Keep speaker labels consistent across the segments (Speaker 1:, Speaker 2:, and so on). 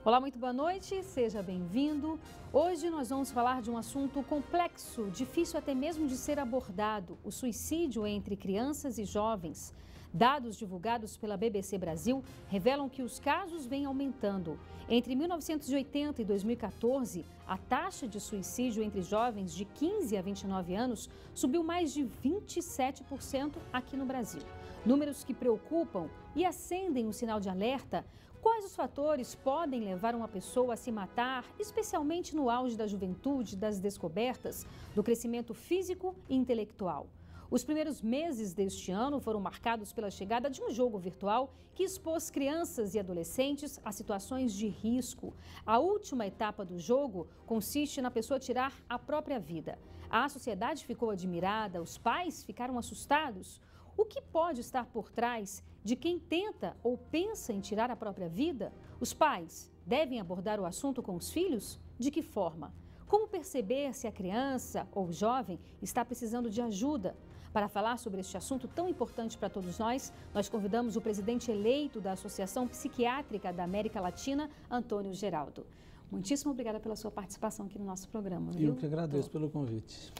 Speaker 1: Olá, muito boa noite, seja bem-vindo. Hoje nós vamos falar de um assunto complexo, difícil até mesmo de ser abordado, o suicídio entre crianças e jovens. Dados divulgados pela BBC Brasil revelam que os casos vêm aumentando. Entre 1980 e 2014, a taxa de suicídio entre jovens de 15 a 29 anos subiu mais de 27% aqui no Brasil. Números que preocupam e acendem um sinal de alerta. Quais os fatores podem levar uma pessoa a se matar, especialmente no auge da juventude, das descobertas, do crescimento físico e intelectual? Os primeiros meses deste ano foram marcados pela chegada de um jogo virtual que expôs crianças e adolescentes a situações de risco. A última etapa do jogo consiste na pessoa tirar a própria vida. A sociedade ficou admirada, os pais ficaram assustados. O que pode estar por trás de quem tenta ou pensa em tirar a própria vida? Os pais devem abordar o assunto com os filhos? De que forma? Como perceber se a criança ou jovem está precisando de ajuda? Para falar sobre este assunto tão importante para todos nós convidamos o presidente eleito da Associação Psiquiátrica da América Latina, Antônio Geraldo. Muitíssimo obrigada pela sua participação aqui no nosso programa.
Speaker 2: Eu que agradeço pelo convite.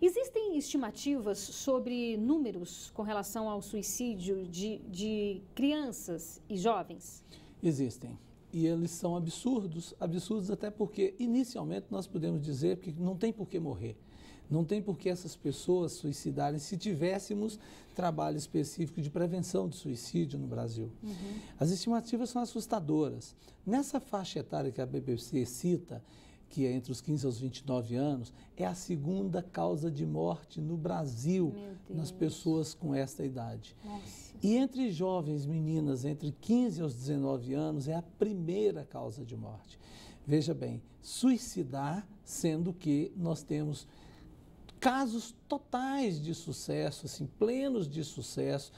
Speaker 1: Existem estimativas sobre números com relação ao suicídio de crianças e jovens?
Speaker 2: Existem. E eles são absurdos até porque, inicialmente, nós podemos dizer que não tem por que morrer. Não tem por que essas pessoas suicidarem se tivéssemos trabalho específico de prevenção de suicídio no Brasil. As estimativas são assustadoras. Nessa faixa etária que a BBC cita, que é entre os 15 aos 29 anos, é a segunda causa de morte no Brasil nas pessoas com esta idade.
Speaker 1: Nossa.
Speaker 2: E entre jovens meninas entre 15 aos 19 anos é a primeira causa de morte. Veja bem, suicidar, sendo que nós temos casos totais de sucesso, assim, plenos de sucesso.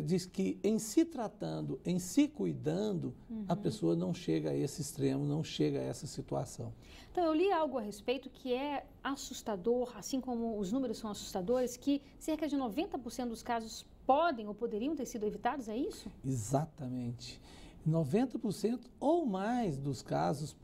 Speaker 2: Diz que em se tratando, em se cuidando, a pessoa não chega a esse extremo, não chega a essa situação.
Speaker 1: Então, eu li algo a respeito que é assustador, assim como os números são assustadores, que cerca de 90% dos casos podem ou poderiam ter sido evitados, é isso?
Speaker 2: Exatamente. 90% ou mais dos casos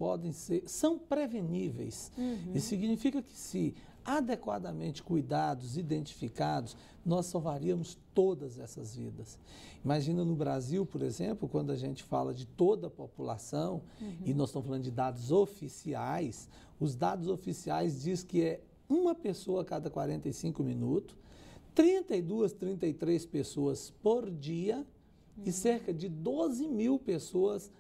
Speaker 2: são preveníveis. Isso significa que se adequadamente cuidados, identificados, nós salvaríamos todas essas vidas. Imagina no Brasil, por exemplo, quando a gente fala de toda a população, e nós estamos falando de dados oficiais, os dados oficiais dizem que é uma pessoa a cada 45 minutos, 32, 33 pessoas por dia, e cerca de 12 mil pessoas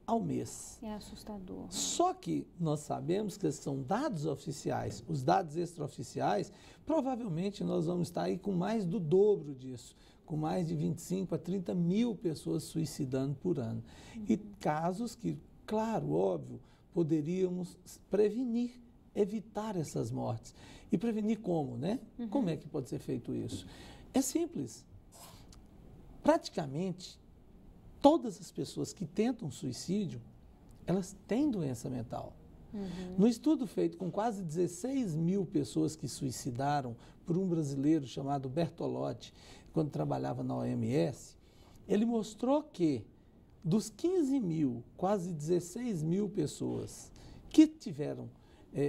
Speaker 2: ao mês.
Speaker 1: É assustador.
Speaker 2: Só que nós sabemos que são dados oficiais. Os dados extraoficiais, provavelmente nós vamos estar aí com mais do dobro disso, com mais de 25 a 30 mil pessoas suicidando por ano. E casos que, claro, óbvio, poderíamos prevenir, evitar essas mortes. E prevenir como, né? Como é que pode ser feito isso? É simples. Praticamente, todas as pessoas que tentam suicídio, elas têm doença mental. No estudo feito com quase 16 mil pessoas que suicidaram por um brasileiro chamado Bertolotti, quando trabalhava na OMS, ele mostrou que dos 15 mil, quase 16 mil pessoas que tiveram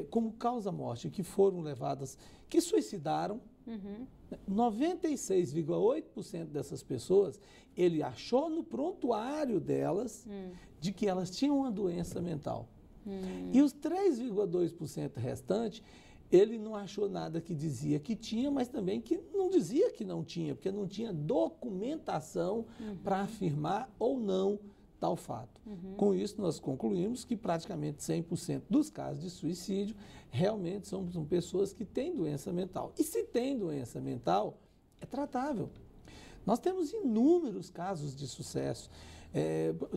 Speaker 2: como causa-morte, que foram levadas, que suicidaram, 96,8% dessas pessoas, ele achou no prontuário delas de que elas tinham uma doença mental. E os 3,2% restantes, ele não achou nada que dizia que tinha, mas também que não dizia que não tinha, porque não tinha documentação para afirmar ou não tal fato. Com isso, nós concluímos que praticamente 100% dos casos de suicídio realmente são pessoas que têm doença mental. E se tem doença mental, é tratável. Nós temos inúmeros casos de sucesso.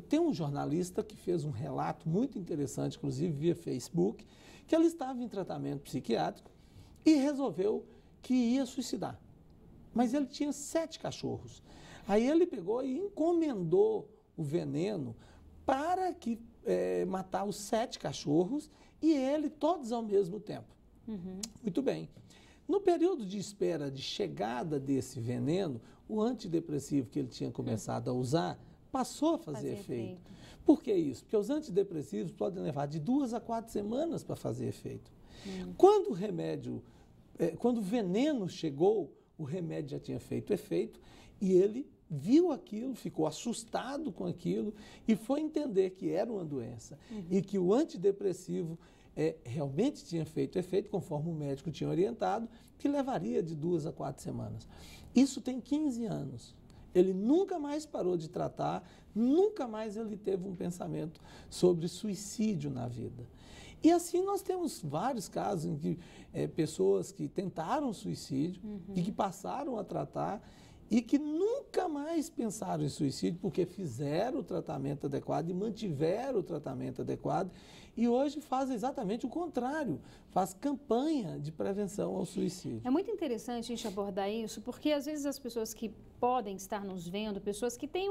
Speaker 2: Tem um jornalista que fez um relato muito interessante, inclusive via Facebook, que ela estava em tratamento psiquiátrico e resolveu que ia suicidar. Mas ele tinha 7 cachorros. Aí ele pegou e encomendou o veneno para que matar os 7 cachorros e ele todos ao mesmo tempo. Muito bem. No período de espera de chegada desse veneno, o antidepressivo que ele tinha começado a usar passou a fazer efeito. Por que isso? Porque os antidepressivos podem levar de 2 a 4 semanas para fazer efeito. Quando o remédio, quando o veneno chegou, o remédio já tinha feito efeito e ele viu aquilo, ficou assustado com aquilo e foi entender que era uma doença e que o antidepressivo realmente tinha feito efeito, conforme o médico tinha orientado, que levaria de 2 a 4 semanas. Isso tem 15 anos. Ele nunca mais parou de tratar, nunca mais ele teve um pensamento sobre suicídio na vida. E assim nós temos vários casos em que pessoas que tentaram suicídio e que passaram a tratar e que nunca mais pensaram em suicídio porque fizeram o tratamento adequado e mantiveram o tratamento adequado e hoje fazem exatamente o contrário, faz campanha de prevenção ao suicídio.
Speaker 1: É muito interessante a gente abordar isso porque às vezes as pessoas que podem estar nos vendo, pessoas que têm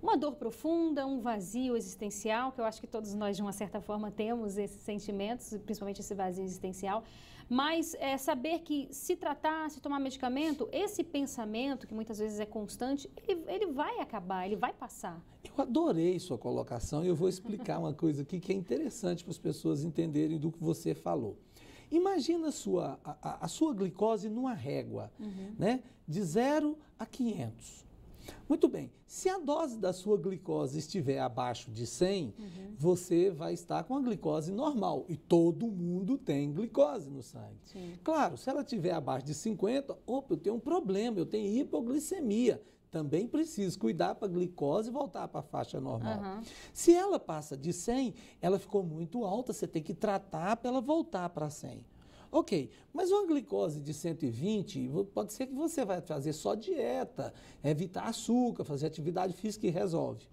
Speaker 1: uma dor profunda, um vazio existencial, que eu acho que todos nós, de uma certa forma, temos esses sentimentos, principalmente esse vazio existencial, mas saber que se tratar, se tomar medicamento, esse pensamento, que muitas vezes é constante, ele vai acabar, ele vai passar.
Speaker 2: Eu adorei sua colocação e eu vou explicar uma coisa aqui que é interessante para as pessoas entenderem do que você falou. Imagina a sua glicose numa régua, né? De 0 a 500. Muito bem, se a dose da sua glicose estiver abaixo de 100, você vai estar com a glicose normal e todo mundo tem glicose no sangue. Sim. Claro, se ela estiver abaixo de 50, opa, eu tenho um problema, eu tenho hipoglicemia. Também preciso cuidar para a glicose voltar para a faixa normal. Se ela passa de 100, ela ficou muito alta, você tem que tratar para ela voltar para 100. Ok, mas uma glicose de 120, pode ser que você vai fazer só dieta, evitar açúcar, fazer atividade física e resolve.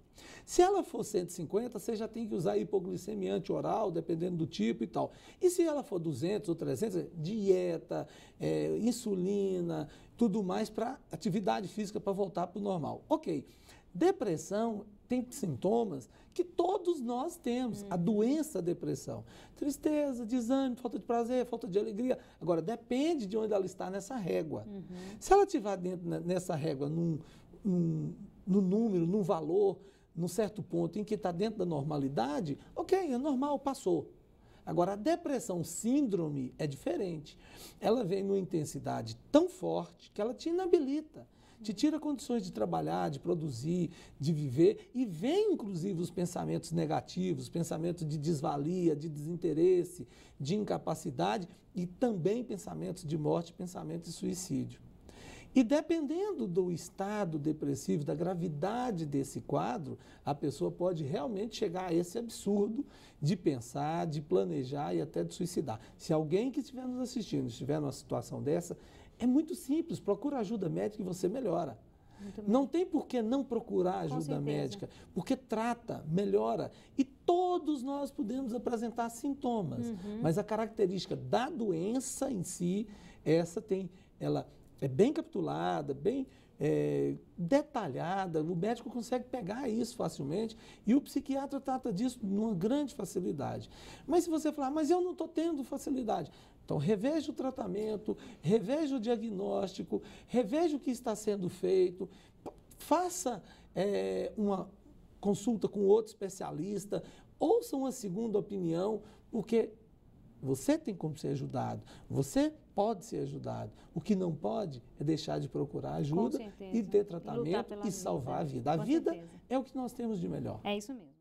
Speaker 2: Se ela for 150, você já tem que usar hipoglicemia antioral, dependendo do tipo e tal. E se ela for 200 ou 300, dieta, insulina, tudo mais para atividade física para voltar para o normal. Ok, depressão tem sintomas que todos nós temos, a doença depressão. Tristeza, desânimo, falta de prazer, falta de alegria. Agora, depende de onde ela está nessa régua. Se ela estiver dentro nessa régua, num número, num valor, num certo ponto em que está dentro da normalidade, ok, é normal, passou. Agora, a depressão síndrome é diferente. Ela vem numa intensidade tão forte que ela te inabilita. Te tira condições de trabalhar, de produzir, de viver e vem inclusive os pensamentos negativos, pensamentos de desvalia, de desinteresse, de incapacidade e também pensamentos de morte, pensamentos de suicídio. E dependendo do estado depressivo, da gravidade desse quadro, a pessoa pode realmente chegar a esse absurdo de pensar, de planejar e até de suicidar. Se alguém que estiver nos assistindo estiver numa situação dessa, é muito simples, procura ajuda médica e você melhora. Não tem por que não procurar ajuda médica, porque trata, melhora. E todos nós podemos apresentar sintomas, mas a característica da doença em si, ela é bem capitulada, bem detalhada, o médico consegue pegar isso facilmente e o psiquiatra trata disso numa grande facilidade. Mas se você falar, mas eu não estou tendo facilidade, então reveja o tratamento, reveja o diagnóstico, reveja o que está sendo feito, faça uma consulta com outro especialista, ouça uma segunda opinião, porque você tem como ser ajudado, você pode ser ajudado. O que não pode é deixar de procurar ajuda e ter tratamento e salvar a vida. A vida é o que nós temos de melhor.
Speaker 1: É isso mesmo.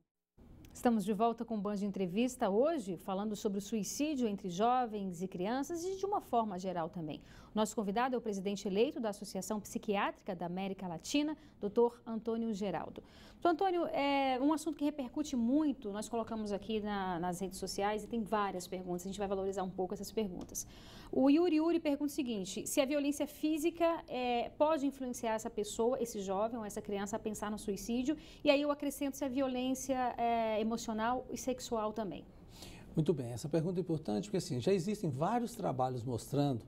Speaker 1: Estamos de volta com o Band Entrevista hoje, falando sobre o suicídio entre jovens e crianças e de uma forma geral também. Nosso convidado é o presidente eleito da Associação Psiquiátrica da América Latina, Dr. Antônio Geraldo. Dr. Antônio, é um assunto que repercute muito, nós colocamos aqui nas redes sociais e tem várias perguntas, a gente vai valorizar um pouco essas perguntas. O Yuri pergunta o seguinte, se a violência física pode influenciar essa pessoa, esse jovem ou essa criança a pensar no suicídio, e aí eu acrescento se a violência emocional e sexual também.
Speaker 2: Muito bem, essa pergunta é importante porque assim, já existem vários trabalhos mostrando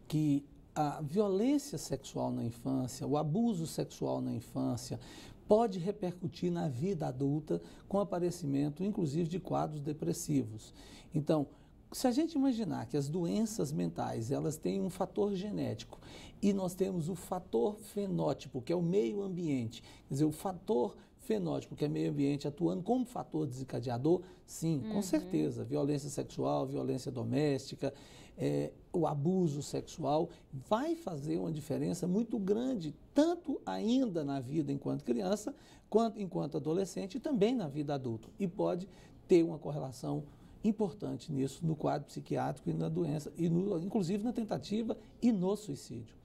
Speaker 2: que a violência sexual na infância, o abuso sexual na infância, pode repercutir na vida adulta com o aparecimento, inclusive, de quadros depressivos. Então, se a gente imaginar que as doenças mentais, elas têm um fator genético e nós temos o fator fenótipo, que é o meio ambiente, quer dizer, o fator fenótipo, que é meio ambiente, atuando como fator desencadeador, sim, com certeza. Violência sexual, violência doméstica, o abuso sexual vai fazer uma diferença muito grande, tanto ainda na vida enquanto criança, quanto enquanto adolescente e também na vida adulta. E pode ter uma correlação importante nisso, no quadro psiquiátrico e na doença, inclusive na tentativa e no suicídio.